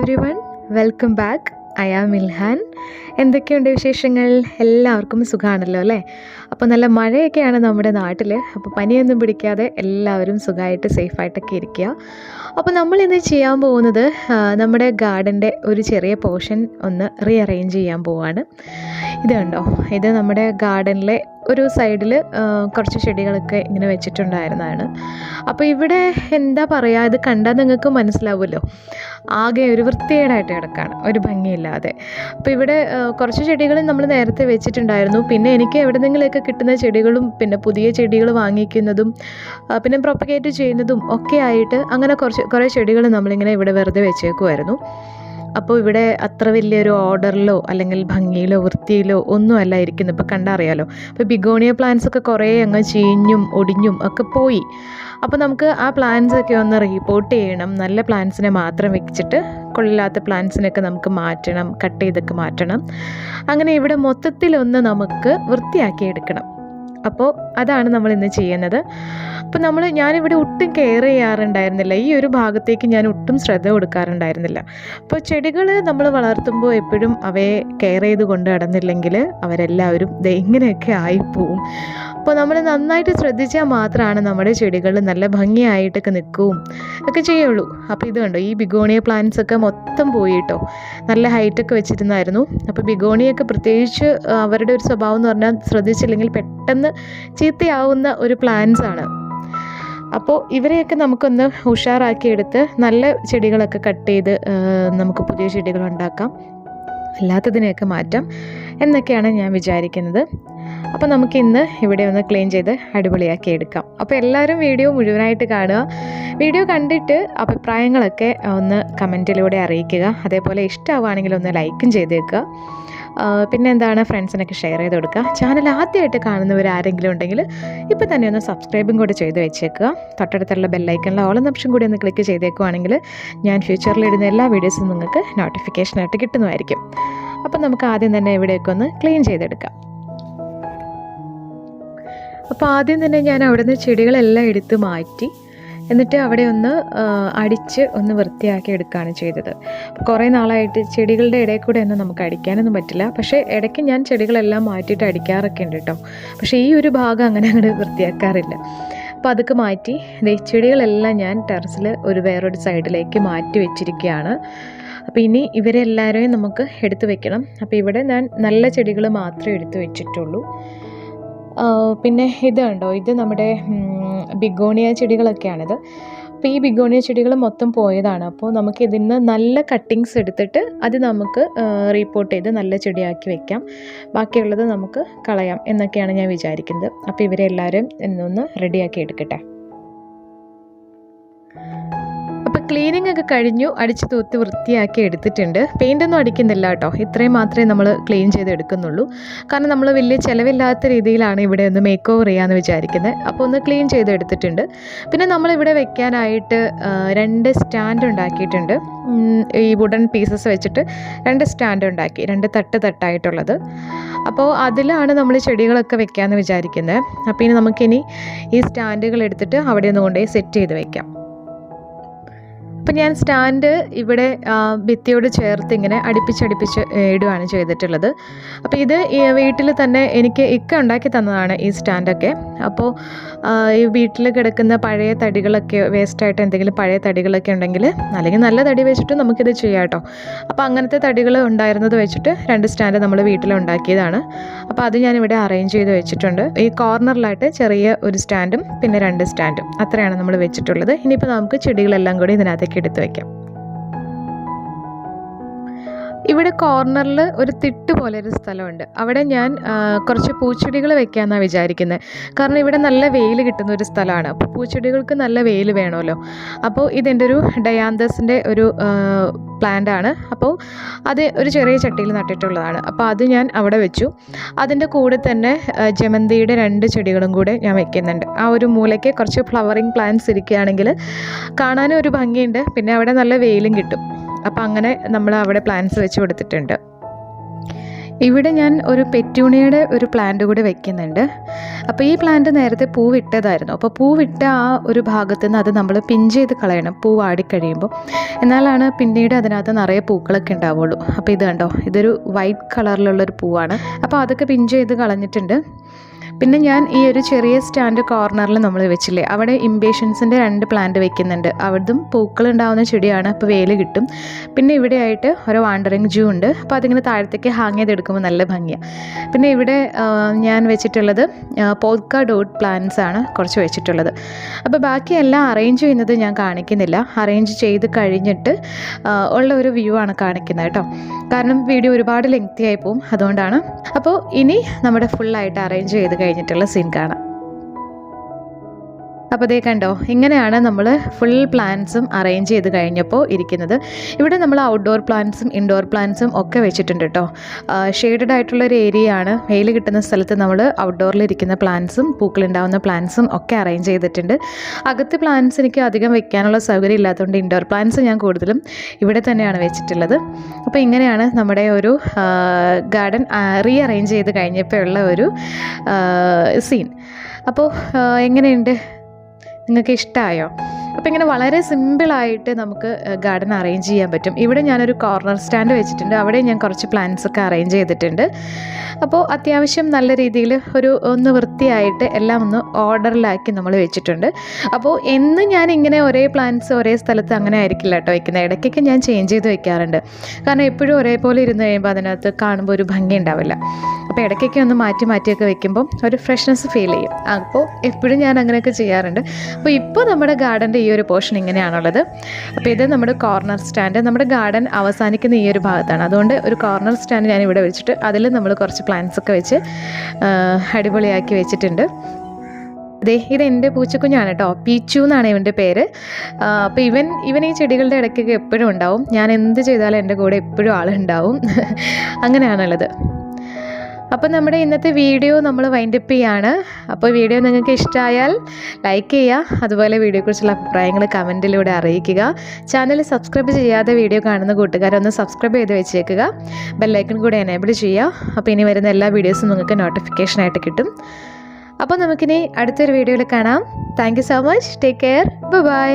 everyone, welcome back. I am ilhan. എന്തൊക്കെയുണ്ട് വിശേഷങ്ങൾ? എല്ലാവർക്കും സുഖമാണല്ലോ അല്ലേ? അപ്പോൾ നല്ല മഴയൊക്കെയാണ് നമ്മുടെ നാട്ടിൽ. അപ്പോൾ പനിയൊന്നും പിടിക്കാതെ എല്ലാവരും സുഖമായിട്ട് സേഫായിട്ടൊക്കെ ഇരിക്കുക. അപ്പോൾ നമ്മൾ ഇന്ന് ചെയ്യാൻ പോകുന്നത് നമ്മുടെ ഗാർഡൻ്റെ ഒരു ചെറിയ പോർഷൻ ഒന്ന് റീഅറേഞ്ച് ചെയ്യാൻ പോവാണ്. ഇത് കണ്ടോ, ഇത് നമ്മുടെ ഗാർഡനിലെ ഒരു സൈഡിൽ കുറച്ച് ചെടികളൊക്കെ ഇങ്ങനെ വെച്ചിട്ടുണ്ടായിരുന്നതാണ്. അപ്പോൾ ഇവിടെ എന്താ പറയുക, ഇത് കണ്ടാൽ നിങ്ങൾക്ക് മനസ്സിലാവുമല്ലോ, ആകെ ഒരു വൃത്തികേടായിട്ട് കിടക്കുകയാണ്, ഒരു ഭംഗിയില്ലാതെ. അപ്പോൾ ഇവിടെ കുറച്ച് ചെടികൾ നമ്മൾ നേരത്തെ വെച്ചിട്ടുണ്ടായിരുന്നു. പിന്നെ എനിക്ക് എവിടെന്നെങ്കിലുമൊക്കെ കിട്ടുന്ന ചെടികളും പിന്നെ പുതിയ ചെടികൾ വാങ്ങിക്കുന്നതും പിന്നെ പ്രൊപ്പഗേറ്റ് ചെയ്യുന്നതും ഒക്കെ ആയിട്ട് അങ്ങനെ കുറേ ചെടികൾ നമ്മളിങ്ങനെ ഇവിടെ വെറുതെ വെച്ചേക്കുമായിരുന്നു. അപ്പോൾ ഇവിടെ അത്ര വലിയൊരു ഓർഡറിലോ അല്ലെങ്കിൽ ഭംഗിയിലോ വൃത്തിയിലോ ഒന്നും അല്ല ഇരിക്കുന്നത്. ഇപ്പോൾ കണ്ടറിയാലോ. അപ്പോൾ ബിഗോണിയ പ്ലാന്റ്സ് ഒക്കെ കുറേ അങ്ങ് ചീഞ്ഞും ഒടിഞ്ഞും ഒക്കെ പോയി. അപ്പോൾ നമുക്ക് ആ പ്ലാന്റ്സൊക്കെ ഒന്ന് റീപോർട്ട് ചെയ്യണം. നല്ല പ്ലാന്റ്സിനെ മാത്രം വെച്ചിട്ട് കൊള്ളില്ലാത്ത പ്ലാന്റ്സിനൊക്കെ നമുക്ക് മാറ്റണം, കട്ട് ചെയ്തൊക്കെ മാറ്റണം. അങ്ങനെ ഇവിടെ മൊത്തത്തിലൊന്ന് നമുക്ക് വൃത്തിയാക്കി എടുക്കണം. അപ്പോൾ അതാണ് നമ്മൾ ഇന്ന് ചെയ്യുന്നത്. അപ്പോൾ ഞാനിവിടെ ഒട്ടും കെയർ ചെയ്യാറുണ്ടായിരുന്നില്ല. ഈ ഒരു ഭാഗത്തേക്ക് ഞാൻ ഒട്ടും ശ്രദ്ധ കൊടുക്കാറുണ്ടായിരുന്നില്ല. അപ്പോൾ ചെടികൾ നമ്മൾ വളർത്തുമ്പോൾ എപ്പോഴും അവയെ കെയർ ചെയ്ത് കൊണ്ട് നടന്നില്ലെങ്കിൽ അവരെല്ലാവരും ഇങ്ങനെയൊക്കെ ആയിപ്പോവും. അപ്പോൾ നമ്മൾ നന്നായിട്ട് ശ്രദ്ധിച്ചാൽ മാത്രമാണ് നമ്മുടെ ചെടികൾ നല്ല ഭംഗിയായിട്ടൊക്കെ നിൽക്കുകയും ഒക്കെ ചെയ്യുള്ളൂ. അപ്പോൾ ഇത് കണ്ടോ, ഈ ബിഗോണിയ പ്ലാന്റ്സ് ഒക്കെ മൊത്തം പോയിട്ടോ. നല്ല ഹൈറ്റൊക്കെ വെച്ചിരുന്നായിരുന്നു. അപ്പോൾ ബിഗോണിയൊക്കെ പ്രത്യേകിച്ച് അവരുടെ ഒരു സ്വഭാവം എന്ന് പറഞ്ഞാൽ ശ്രദ്ധിച്ചില്ലെങ്കിൽ പെട്ടെന്ന് ചീത്തയാവുന്ന ഒരു പ്ലാന്റ്സ് ആണ്. അപ്പോൾ ഇവരെയൊക്കെ നമുക്കൊന്ന് ഉഷാറാക്കിയെടുത്ത് നല്ല ചെടികളൊക്കെ കട്ട് ചെയ്ത് നമുക്ക് പുതിയ ചെടികൾ ഉണ്ടാക്കാം, അല്ലാത്തതിനെയൊക്കെ മാറ്റാം എന്നൊക്കെയാണ് ഞാൻ വിചാരിക്കുന്നത്. അപ്പോൾ നമുക്കിന്ന് ഇവിടെ ഒന്ന് ക്ലീൻ ചെയ്ത് അടിപൊളിയാക്കി എടുക്കാം. അപ്പോൾ എല്ലാവരും വീഡിയോ മുഴുവനായിട്ട് കാണുക. വീഡിയോ കണ്ടിട്ട് അഭിപ്രായങ്ങളൊക്കെ ഒന്ന് കമൻറ്റിലൂടെ അറിയിക്കുക. അതേപോലെ ഇഷ്ടമാവുകയാണെങ്കിൽ ഒന്ന് ലൈക്കും ചെയ്തേക്കുക. പിന്നെ എന്താണ്, ഫ്രണ്ട്സിനൊക്കെ ഷെയർ ചെയ്ത് കൊടുക്കുക. ചാനൽ ആദ്യമായിട്ട് കാണുന്നവർ ആരെങ്കിലും ഉണ്ടെങ്കിൽ ഇപ്പോൾ തന്നെ ഒന്ന് സബ്സ്ക്രൈബും കൂടി ചെയ്ത് വെച്ചേക്കുക. തൊട്ടടുത്തുള്ള ബെല്ലൈക്കണിൽ ഓൾ എന്ന ഓപ്ഷൻ കൂടി ഒന്ന് ക്ലിക്ക് ചെയ്തേക്കുവാണെങ്കിൽ ഞാൻ ഫ്യൂച്ചറിൽ ഇടുന്ന എല്ലാ വീഡിയോസും നിങ്ങൾക്ക് നോട്ടിഫിക്കേഷനായിട്ട് കിട്ടുന്നതായിരിക്കും. അപ്പോൾ നമുക്ക് ആദ്യം തന്നെ ഇവിടെയൊക്കെ ഒന്ന് ക്ലീൻ ചെയ്തെടുക്കാം. അപ്പോൾ ആദ്യം തന്നെ ഞാൻ അവിടെ നിന്ന് ചെടികളെല്ലാം എടുത്ത് മാറ്റി, എന്നിട്ട് അവിടെ ഒന്ന് അടിച്ച് ഒന്ന് വൃത്തിയാക്കി എടുക്കുകയാണ് ചെയ്തത്. കുറേ നാളായിട്ട് ചെടികളുടെ ഇടയിൽ കൂടെ ഒന്നും നമുക്ക് അടിക്കാനൊന്നും പറ്റില്ല. പക്ഷേ ഇടയ്ക്ക് ഞാൻ ചെടികളെല്ലാം മാറ്റിയിട്ട് അടിക്കാറൊക്കെ ഉണ്ട് കേട്ടോ. പക്ഷേ ഈ ഒരു ഭാഗം അങ്ങനെ അങ്ങോട്ട് വൃത്തിയാക്കാറില്ല. അപ്പോൾ അതൊക്കെ മാറ്റി ചെടികളെല്ലാം ഞാൻ ടെറസിൽ വേറൊരു സൈഡിലേക്ക് മാറ്റി വെച്ചിരിക്കുകയാണ്. അപ്പോൾ ഇനി ഇവരെല്ലാവരെയും നമുക്ക് എടുത്തു വെക്കണം. അപ്പോൾ ഇവിടെ ഞാൻ നല്ല ചെടികൾ മാത്രമേ എടുത്തു വെച്ചിട്ടുള്ളൂ. പിന്നെ ഇത് കണ്ടോ, ഇത് നമ്മുടെ ബിഗോണിയ ചെടികളൊക്കെയാണിത്. അപ്പോൾ ഈ ബിഗോണിയ ചെടികൾ മൊത്തം പോയതാണ്. അപ്പോൾ നമുക്ക് ഇതിന്ന് നല്ല കട്ടിങ്സ് എടുത്തിട്ട് അത് നമുക്ക് റീപോർട്ട് ചെയ്ത് നല്ല ചെടിയാക്കി വെക്കാം. ബാക്കിയുള്ളത് നമുക്ക് കളയാം എന്നൊക്കെയാണ് ഞാൻ വിചാരിക്കുന്നത്. അപ്പോൾ ഇവരെല്ലാവരും എന്നൊന്ന് റെഡിയാക്കി എടുക്കട്ടെ. അപ്പോൾ ക്ലീനിങ് ഒക്കെ കഴിഞ്ഞു, അടിച്ച് തൂത്ത് വൃത്തിയാക്കി എടുത്തിട്ടുണ്ട്. പെയിൻ്റൊന്നും അടിക്കുന്നില്ല കേട്ടോ, ഇത്രയും മാത്രമേ നമ്മൾ ക്ലീൻ ചെയ്ത് എടുക്കുന്നുള്ളൂ. കാരണം നമ്മൾ വലിയ ചിലവില്ലാത്ത രീതിയിലാണ് ഇവിടെ ഒന്ന് മേക്ക് ഓവർ ചെയ്യാമെന്ന് വിചാരിക്കുന്നത്. അപ്പോൾ ഒന്ന് ക്ലീൻ ചെയ്ത് എടുത്തിട്ടുണ്ട്. പിന്നെ നമ്മളിവിടെ വെക്കാനായിട്ട് 2 സ്റ്റാൻഡ് ഉണ്ടാക്കിയിട്ടുണ്ട്. ഈ വുഡൻ പീസസ് വെച്ചിട്ട് 2 സ്റ്റാൻഡ് ഉണ്ടാക്കി, 2 തട്ടായിട്ടുള്ളത്. അപ്പോൾ അതിലാണ് നമ്മൾ ചെടികളൊക്കെ വെക്കാമെന്ന് വിചാരിക്കുന്നത്. അപ്പോൾ ഇനി നമുക്കിനി ഈ സ്റ്റാൻഡുകൾ എടുത്തിട്ട് അവിടെ ഒന്ന് കൊണ്ടുപോയി സെറ്റ് ചെയ്ത് വെക്കാം. അപ്പം ഞാൻ സ്റ്റാൻഡ് ഇവിടെ ഭിത്തിയോട് ചേർത്ത് ഇങ്ങനെ അടുപ്പിച്ച് ഇടുകയാണ് ചെയ്തിട്ടുള്ളത്. അപ്പോൾ ഇത് വീട്ടിൽ തന്നെ എനിക്ക് ഉണ്ടാക്കി തന്നതാണ് ഈ സ്റ്റാൻഡൊക്കെ. അപ്പോൾ ഈ വീട്ടിൽ കിടക്കുന്ന പഴയ തടികളൊക്കെ, വേസ്റ്റായിട്ട് എന്തെങ്കിലും പഴയ തടികളൊക്കെ ഉണ്ടെങ്കിൽ, അല്ലെങ്കിൽ നല്ല തടി വെച്ചിട്ട് നമുക്കിത് ചെയ്യാം കേട്ടോ. അപ്പോൾ അങ്ങനത്തെ തടികൾ ഉണ്ടായിരുന്നത് വെച്ചിട്ട് 2 സ്റ്റാൻഡ് നമ്മൾ വീട്ടിലുണ്ടാക്കിയതാണ്. അപ്പോൾ അത് ഞാനിവിടെ അറേഞ്ച് ചെയ്ത് വെച്ചിട്ടുണ്ട്. ഈ കോർണറിലായിട്ട് ചെറിയ ഒരു സ്റ്റാൻഡും പിന്നെ 2 സ്റ്റാൻഡും, അത്രയാണ് നമ്മൾ വെച്ചിട്ടുള്ളത്. ഇനിയിപ്പോൾ നമുക്ക് ചെടികളെല്ലാം കൂടി ഇതിനകത്തേക്ക് എടുത്ത് വയ്ക്കാം. ഇവിടെ കോർണറിൽ ഒരു തിട്ട് പോലെ ഒരു സ്ഥലമുണ്ട്. അവിടെ ഞാൻ കുറച്ച് പൂച്ചെടികൾ വെക്കാമെന്നാണ് വിചാരിക്കുന്നത്. കാരണം ഇവിടെ നല്ല വെയിൽ കിട്ടുന്ന ഒരു സ്ഥലമാണ്. അപ്പോൾ പൂച്ചെടികൾക്ക് നല്ല വെയിൽ വേണമല്ലോ. അപ്പോൾ ഇതെൻ്റെ ഒരു ഡയാന്തസിൻ്റെ ഒരു പ്ലാന്റ് ആണ്. അപ്പോൾ അത് ഒരു ചെറിയ ചട്ടിയിൽ നട്ടിട്ടുള്ളതാണ്. അപ്പോൾ അത് ഞാൻ അവിടെ വെച്ചു. അതിൻ്റെ കൂടെ തന്നെ ജമന്തിയുടെ 2 ചെടികളും കൂടെ ഞാൻ വെക്കുന്നുണ്ട്. ആ ഒരു മൂലയ്ക്ക് കുറച്ച് ഫ്ലവറിങ് പ്ലാന്റ്സ് ഇരിക്കുകയാണെങ്കിൽ കാണാനും ഒരു ഭംഗിയുണ്ട്, പിന്നെ അവിടെ നല്ല വെയിലും കിട്ടും. അപ്പോൾ അങ്ങനെ നമ്മൾ അവിടെ പ്ലാന്റ്സ് വെച്ച് കൊടുത്തിട്ടുണ്ട്. ഇവിടെ ഞാൻ ഒരു പെറ്റൂണിയയുടെ ഒരു പ്ലാന്റ് കൂടി വെക്കുന്നുണ്ട്. അപ്പോൾ ഈ പ്ലാന്റ് നേരത്തെ പൂവിട്ടതായിരുന്നു. അപ്പോൾ പൂവിട്ട ആ ഒരു ഭാഗത്ത് നിന്ന് അത് നമ്മൾ പിഞ്ച് ചെയ്ത് കളയണം പൂ വാടിക്കഴിയുമ്പോൾ. എന്നാലാണ് പിന്നീട് അതിനകത്ത് നിറയെ പൂക്കളൊക്കെ ഉണ്ടാവുള്ളൂ. അപ്പോൾ ഇത് കണ്ടോ, ഇതൊരു വൈറ്റ് കളറിലുള്ളൊരു പൂവാണ്. അപ്പോൾ അതൊക്കെ പിഞ്ച് ചെയ്ത് കളഞ്ഞിട്ടുണ്ട്. പിന്നെ ഞാൻ ഈ ഒരു ചെറിയ സ്റ്റാൻഡ് കോർണറിൽ നമ്മൾ വെച്ചില്ലേ, അവിടെ ഇംപേഷ്യൻസിൻ്റെ 2 പ്ലാന്റ് വെക്കുന്നുണ്ട്. അവിടും പൂക്കളുണ്ടാവുന്ന ചെടിയാണ്, അപ്പോൾ വേല് കിട്ടും. പിന്നെ ഇവിടെ ആയിട്ട് ഒരു വാണ്ടറിങ് ജൂ ഉണ്ട്. അപ്പോൾ അതിങ്ങനെ താഴത്തേക്ക് ഹാങ് ചെയ്തെടുക്കുമ്പോൾ നല്ല ഭംഗിയാണ്. പിന്നെ ഇവിടെ ഞാൻ വെച്ചിട്ടുള്ളത് പോൾക്ക ഡോട്ട് പ്ലാന്റ്സ് ആണ് കുറച്ച് വെച്ചിട്ടുള്ളത്. അപ്പോൾ ബാക്കിയെല്ലാം അറേഞ്ച് ചെയ്യുന്നത് ഞാൻ കാണിക്കുന്നില്ല. അറേഞ്ച് ചെയ്ത് കഴിഞ്ഞിട്ട് ഉള്ള ഒരു വ്യൂ ആണ് കാണിക്കുന്നത് കേട്ടോ. കാരണം വീഡിയോ ഒരുപാട് ലെങ്തി ആയി പോകും, അതുകൊണ്ടാണ്. അപ്പോൾ ഇനി നമ്മുടെ ഫുള്ളായിട്ട് അറേഞ്ച് ചെയ്ത് കഴിഞ്ഞിട്ടുള്ള സീൻ കാണാം. അപ്പോൾ ദേ കണ്ടോ, ഇങ്ങനെയാണ് നമ്മൾ ഫുൾ പ്ലാന്റ്സും അറേഞ്ച് ചെയ്ത് കഴിഞ്ഞപ്പോൾ ഇരിക്കുന്നത്. ഇവിടെ നമ്മൾ ഔട്ട്ഡോർ പ്ലാന്റ്സും ഇൻഡോർ പ്ലാന്റ്സും ഒക്കെ വെച്ചിട്ടുണ്ട് കേട്ടോ. ഷെയ്ഡഡ് ആയിട്ടുള്ളൊരു ഏരിയ ആണ്. വെയിൽ കിട്ടുന്ന സ്ഥലത്ത് നമ്മൾ ഔട്ട്ഡോറിൽ ഇരിക്കുന്ന പ്ലാന്റ്സും പൂക്കളുണ്ടാവുന്ന പ്ലാന്റ്സും ഒക്കെ അറേഞ്ച് ചെയ്തിട്ടുണ്ട്. അകത്ത് പ്ലാന്റ്സ് എനിക്ക് അധികം വെക്കാനുള്ള സൗകര്യം ഇല്ലാത്തതുകൊണ്ട് ഇൻഡോർ പ്ലാന്റ്സ് ഞാൻ കൂടുതലും ഇവിടെ തന്നെയാണ് വെച്ചിട്ടുള്ളത്. അപ്പോൾ ഇങ്ങനെയാണ് നമ്മുടെ ഒരു ഗാർഡൻ റീ അറേഞ്ച് ചെയ്ത് കഴിഞ്ഞപ്പോൾ ഉള്ള ഒരു സീൻ. അപ്പോൾ എങ്ങനെയുണ്ട്, നിങ്ങൾക്ക് ഇഷ്ടമായോ? അപ്പോൾ ഇങ്ങനെ വളരെ സിമ്പിളായിട്ട് നമുക്ക് ഗാർഡൻ അറേഞ്ച് ചെയ്യാൻ പറ്റും. ഇവിടെ ഞാനൊരു കോർണർ സ്റ്റാൻഡ് വെച്ചിട്ടുണ്ട്. അവിടെ ഞാൻ കുറച്ച് പ്ലാന്റ്സ് ഒക്കെ അറേഞ്ച് ചെയ്തിട്ടുണ്ട്. അപ്പോൾ അത്യാവശ്യം നല്ല രീതിയിൽ ഒന്ന് വൃത്തിയായിട്ട് എല്ലാം ഒന്ന് ഓർഡറിലാക്കി നമ്മൾ വെച്ചിട്ടുണ്ട്. അപ്പോൾ എന്ന് ഞാൻ ഇങ്ങനെ ഒരേ പ്ലാന്റ്സ് ഒരേ സ്ഥലത്ത് അങ്ങനെ ആയിരിക്കില്ല കേട്ടോ വെക്കുന്നത്. ഇടയ്ക്കൊക്കെ ഞാൻ ചേഞ്ച് ചെയ്ത് വെക്കാറുണ്ട്. കാരണം എപ്പോഴും ഒരേപോലെ ഇരുന്ന് കഴിയുമ്പോൾ അതിനകത്ത് കാണുമ്പോൾ ഒരു ഭംഗി ഉണ്ടാവില്ല. അപ്പോൾ ഇടയ്ക്കൊക്കെ ഒന്ന് മാറ്റിയൊക്കെ വെക്കുമ്പോൾ ഒരു ഫ്രഷ്നെസ് ഫീൽ ചെയ്യും. അപ്പോൾ എപ്പോഴും ഞാൻ അങ്ങനെയൊക്കെ ചെയ്യാറുണ്ട്. അപ്പോൾ ഇപ്പോൾ നമ്മുടെ ഗാർഡൻ്റെ ഈ ഒരു പോർഷൻ ഇങ്ങനെയാണുള്ളത്. അപ്പോൾ ഇത് നമ്മുടെ കോർണർ സ്റ്റാൻഡ്. നമ്മുടെ ഗാർഡൻ അവസാനിക്കുന്ന ഈ ഒരു ഭാഗത്താണ്. അതുകൊണ്ട് ഒരു കോർണർ സ്റ്റാൻഡ് ഞാൻ ഇവിടെ വെച്ചിട്ട് അതിൽ നമ്മൾ കുറച്ച് പ്ലാന്റ്സ് ഒക്കെ വെച്ച് അടിപൊളിയാക്കി വെച്ചിട്ടുണ്ട്. ഇത് എൻ്റെ പൂച്ചക്കുഞ്ഞാണ് കേട്ടോ, പീച്ചു എന്നാണ് ഇവൻ്റെ പേര്. അപ്പോൾ ഇവൻ ഈ ചെടികളുടെ ഇടയ്ക്കൊക്കെ എപ്പോഴും ഉണ്ടാവും. ഞാൻ എന്ത് ചെയ്താലും എൻ്റെ കൂടെ എപ്പോഴും ആളുണ്ടാവും. അങ്ങനെയാണുള്ളത്. അപ്പോൾ നമ്മുടെ ഇന്നത്തെ വീഡിയോ നമ്മൾ വൈൻഡപ്പ് ചെയ്യാണ്. അപ്പോൾ വീഡിയോ നിങ്ങൾക്ക് ഇഷ്ടമായാൽ ലൈക്ക് ചെയ്യുക. അതുപോലെ വീഡിയോയെക്കുറിച്ചുള്ള അഭിപ്രായങ്ങൾ കമൻറ്റിലൂടെ അറിയിക്കുക. ചാനൽ സബ്സ്ക്രൈബ് ചെയ്യാതെ വീഡിയോ കാണുന്ന കൂട്ടുകാരൊന്ന് സബ്സ്ക്രൈബ് ചെയ്ത് വെച്ചേക്കുക. ബെല്ലൈക്കൺ കൂടെ എനേബിൾ ചെയ്യുക. അപ്പോൾ ഇനി വരുന്ന എല്ലാ വീഡിയോസും നിങ്ങൾക്ക് നോട്ടിഫിക്കേഷനായിട്ട് കിട്ടും. അപ്പോൾ നമുക്കിനി അടുത്തൊരു വീഡിയോയിൽ കാണാം. Thank you so much. Take care. By.